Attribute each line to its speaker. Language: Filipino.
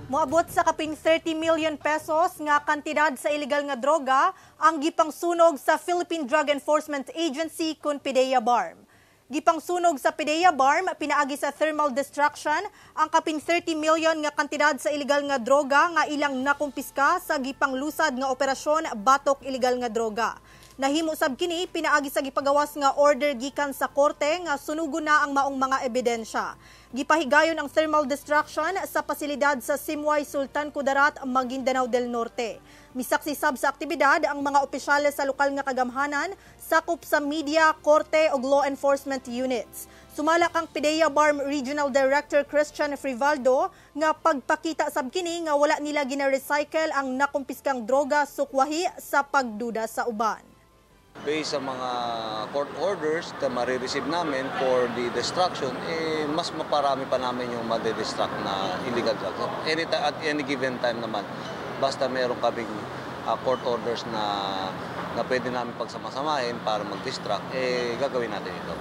Speaker 1: Moabot sa kaping 30 million pesos nga kantidad sa illegal nga droga ang gipang sunog sa Philippine Drug Enforcement Agency kun PDEA BARM. Gipang sunog sa PDEA BARM pinaagi sa thermal destruction ang kaping 30 million nga kantidad sa illegal nga droga nga ilang nakumpiska sa gipang lusad nga operasyon batok illegal nga droga. Nahimo sab kini pinaagi sa gipagawas nga order gikan sa korte nga sunugon na ang maong mga ebidensya. Gipahigayon ang thermal destruction sa pasilidad sa Simway Sultan Kudarat, Maguindanao del Norte. Misaksi sab sa aktibidad ang mga opisyales sa lokal nga kagamhanan, sakop sa media, korte ug law enforcement units. Sumala kang PDEA BARM Regional Director Christian Frivaldo nga pagpakita sab kini nga wala nila gina-recycle ang nakumpiskang droga sukwahi sa pagduda sa uban.
Speaker 2: Based sa mga court orders na marireceive namin for the destruction, mas maparami pa namin yung made-destruct na illegal drugs. At any given time naman, basta meron kaming court orders na pwede namin pagsamasamahin para mag-destruct, gagawin natin ito.